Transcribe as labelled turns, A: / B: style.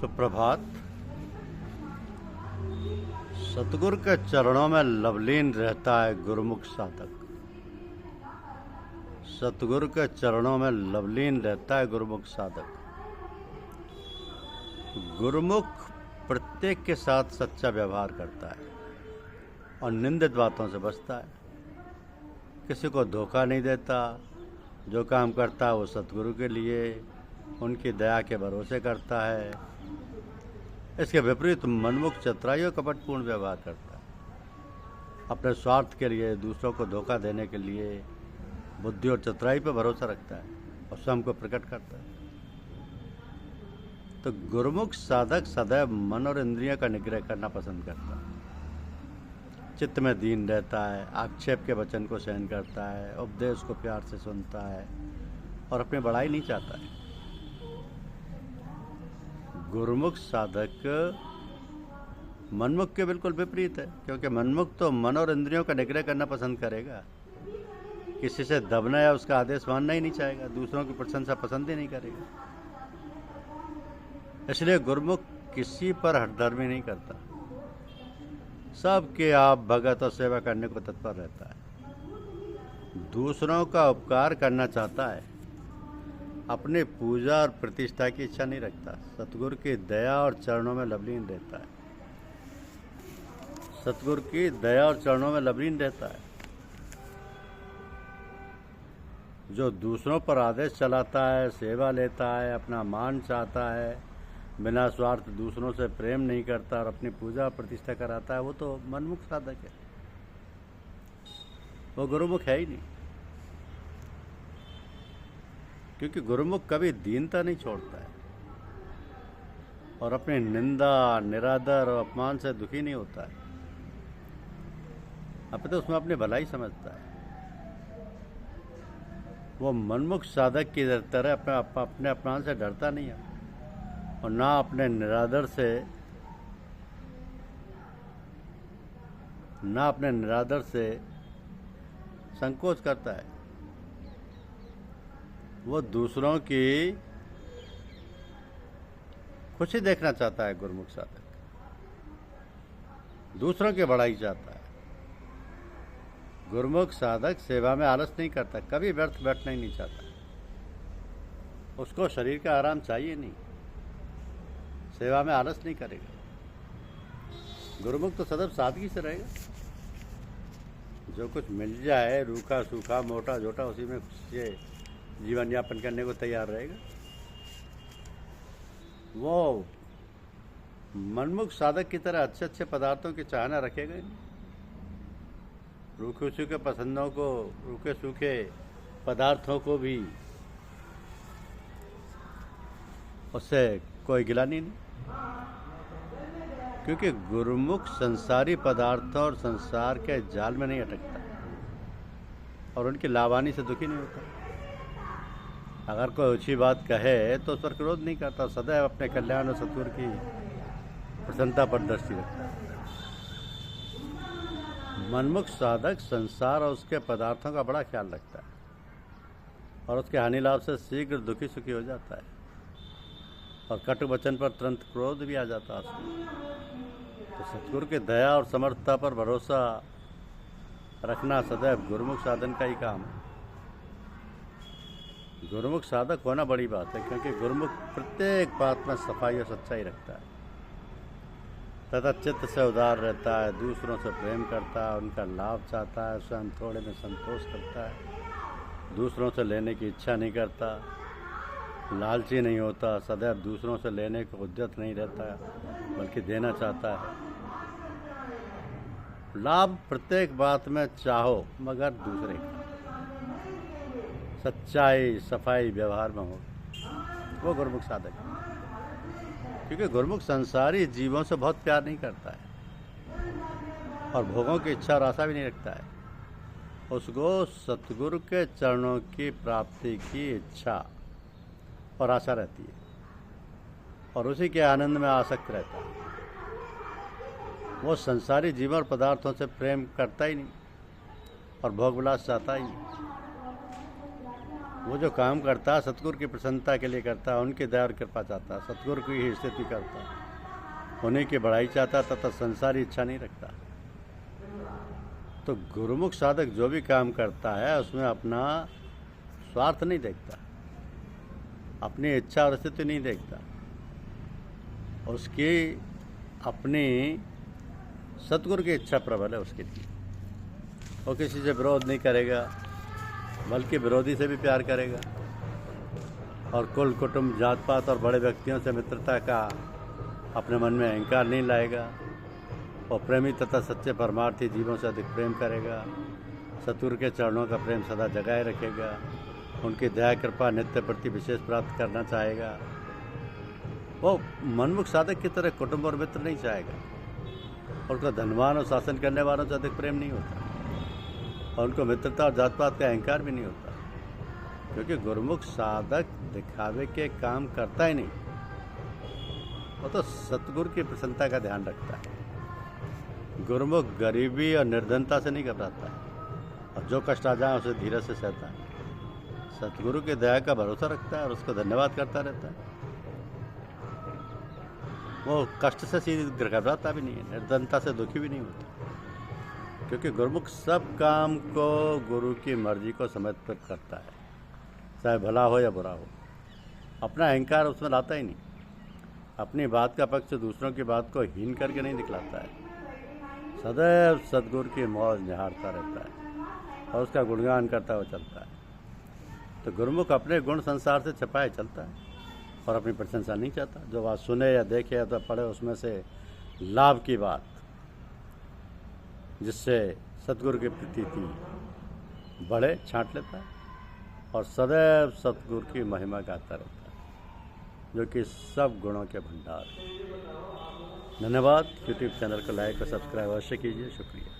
A: सुप्रभात। सतगुरु के चरणों में लवलीन रहता है गुरुमुख साधक। सतगुरु के चरणों में लवलीन रहता है गुरुमुख साधक। गुरुमुख प्रत्येक के साथ सच्चा व्यवहार करता है और निंदित बातों से बचता है। किसी को धोखा नहीं देता। जो काम करता है वो सतगुरु के लिए, उनकी दया के भरोसे करता है। इसके विपरीत मनमुख चतुराई और कपटपूर्ण व्यवहार करता है। अपने स्वार्थ के लिए, दूसरों को धोखा देने के लिए बुद्धि और चतुराई पर भरोसा रखता है और स्वयं को प्रकट करता है। तो गुरुमुख साधक सदैव मन और इंद्रियों का निग्रह करना पसंद करता है। चित्त में दीन रहता है, आक्षेप के वचन को सहन करता है, उपदेश को प्यार से सुनता है और अपनी बड़ाई नहीं चाहता है। गुरुमुख साधक मनमुख के बिल्कुल विपरीत है, क्योंकि मनमुख तो मन और इंद्रियों का निग्रह करना पसंद करेगा। किसी से दबना या उसका आदेश मानना ही नहीं चाहेगा। दूसरों की प्रशंसा पसंद ही नहीं करेगा। इसलिए गुरुमुख किसी पर हठधर्मी नहीं करता। सबके आप भगत और सेवा करने को तत्पर रहता है। दूसरों का उपकार करना चाहता है। अपने पूजा और प्रतिष्ठा की इच्छा नहीं रखता। सतगुरु की दया और चरणों में लवलीन रहता है। सतगुरु की दया और चरणों में लवलीन रहता है। जो दूसरों पर आदेश चलाता है, सेवा लेता है, अपना मान चाहता है, बिना स्वार्थ दूसरों से प्रेम नहीं करता और अपनी पूजा प्रतिष्ठा कराता है, वो तो मनमुख साधक है। वो गुरुमुख है ही नहीं, क्योंकि गुरुमुख कभी दीनता नहीं छोड़ता है और अपनी निंदा, निरादर और अपमान से दुखी नहीं होता है। अब तो उसमें अपनी भलाई समझता है। वो मनमुख साधक की तरह अपने अपमान से डरता नहीं है और ना अपने निरादर से संकोच करता है। वो दूसरों की खुशी देखना चाहता है। गुरुमुख साधक दूसरों की बड़ाई चाहता है। गुरुमुख साधक सेवा में आलस नहीं करता, कभी व्यर्थ बैठना ही नहीं चाहता। उसको शरीर का आराम चाहिए नहीं, सेवा में आलस नहीं करेगा। गुरुमुख तो सदैव सादगी से रहेगा। जो कुछ मिल जाए, रूखा सूखा मोटा जोटा, उसी में खुशी जीवन यापन करने को तैयार रहेगा। वो मनमुख साधक की तरह अच्छे अच्छे पदार्थों की चाहना रखेगा ही नहीं। रूखे सूखे पसंदों को, रूखे सूखे पदार्थों को भी उससे कोई गिलानी नहीं, क्योंकि गुरुमुख संसारी पदार्थों और संसार के जाल में नहीं अटकता और उनकी लावानी से दुखी नहीं होता। अगर कोई अच्छी बात कहे तो उस पर क्रोध नहीं करता। सदैव अपने कल्याण और सतगुरु की प्रसन्नता पर दृष्टि रखता है। मनमुख साधक संसार और उसके पदार्थों का बड़ा ख्याल रखता है और उसके हानि लाभ से शीघ्र दुखी सुखी हो जाता है और कटु वचन पर तुरंत क्रोध भी आ जाता है उसको। तो सतगुरु की दया और समर्थता पर भरोसा रखना सदैव गुरुमुख साधन का ही काम है। गुरुमुख साधक होना बड़ी बात है, क्योंकि गुरुमुख प्रत्येक बात में सफाई और सच्चाई रखता है तथा चित्त से उदार रहता है। दूसरों से प्रेम करता है, उनका लाभ चाहता है, स्वयं थोड़े में संतोष करता है, दूसरों से लेने की इच्छा नहीं करता, लालची नहीं होता, सदैव दूसरों से लेने को उद्यत नहीं रहता बल्कि देना चाहता है। लाभ प्रत्येक बात में चाहो मगर दूसरे का। सच्चाई सफाई व्यवहार में हो, वो गुरुमुख साधक है। क्योंकि गुरुमुख संसारी जीवों से बहुत प्यार नहीं करता है और भोगों की इच्छा और आशा भी नहीं रखता है। उसको सतगुरु के चरणों की प्राप्ति की इच्छा और आशा रहती है और उसी के आनंद में आसक्त रहता है। वो संसारी जीवन और पदार्थों से प्रेम करता ही नहीं और भोग विलास चाहता ही नहीं। वो जो काम करता है सतगुरु की प्रसन्नता के लिए करता है, उनकी दया और कृपा चाहता है, सतगुरु की ही स्थिति करता है, उन्हीं की बढ़ाई चाहता तथा संसारी इच्छा नहीं रखता। तो गुरुमुख साधक जो भी काम करता है उसमें अपना स्वार्थ नहीं देखता, अपनी इच्छा और स्थिति नहीं देखता, उसकी अपनी सतगुरु की इच्छा प्रबल है उसके लिए। वो किसी से विरोध नहीं करेगा, बल्कि विरोधी से भी प्यार करेगा, और कुल कुटुंब जात पात और बड़े व्यक्तियों से मित्रता का अपने मन में अहंकार नहीं लाएगा, और प्रेमी तथा सच्चे परमार्थी जीवों से अधिक प्रेम करेगा, सतगुरु के चरणों का प्रेम सदा जगाए रखेगा, उनकी दया कृपा नित्य प्रति विशेष प्राप्त करना चाहेगा। वो मनमुख साधक की तरह कुटुंब और मित्र नहीं चाहेगा, और उनका धनवान और शासन करने वालों से अधिक प्रेम नहीं होता, और उनको मित्रता और जात पात का अहंकार भी नहीं होता, क्योंकि गुरुमुख साधक दिखावे के काम करता ही नहीं, वो तो सतगुरु की प्रसन्नता का ध्यान रखता है। गुरुमुख गरीबी और निर्धनता से नहीं घबराता है, और जो कष्ट आ जाए उसे धीरे से सहता है, सतगुरु की दया का भरोसा रखता है और उसको धन्यवाद करता रहता है। वो कष्ट से सीधे घबराता भी नहीं है, निर्धनता से दुखी भी नहीं होता, क्योंकि गुरुमुख सब काम को गुरु की मर्जी को समर्पित करता है, चाहे भला हो या बुरा हो। अपना अहंकार उसमें लाता ही नहीं, अपनी बात का पक्ष दूसरों की बात को हीन करके नहीं दिखलाता है, सदैव सतगुरु की मौज निहारता रहता है और उसका गुणगान करता हुआ चलता है। तो गुरुमुख अपने गुण संसार से छपाए चलता है और अपनी प्रशंसा नहीं चाहता। जो बात सुने या देखे या तो पढ़े उसमें से लाभ की बात जिससे सतगुरु की प्रतीति बढ़े छांट लेता है, और सदैव सतगुरु की महिमा गाता रहता है, जो कि सब गुणों के भंडार है। धन्यवाद। यूट्यूब चैनल को लाइक और सब्सक्राइब अवश्य कीजिए। शुक्रिया।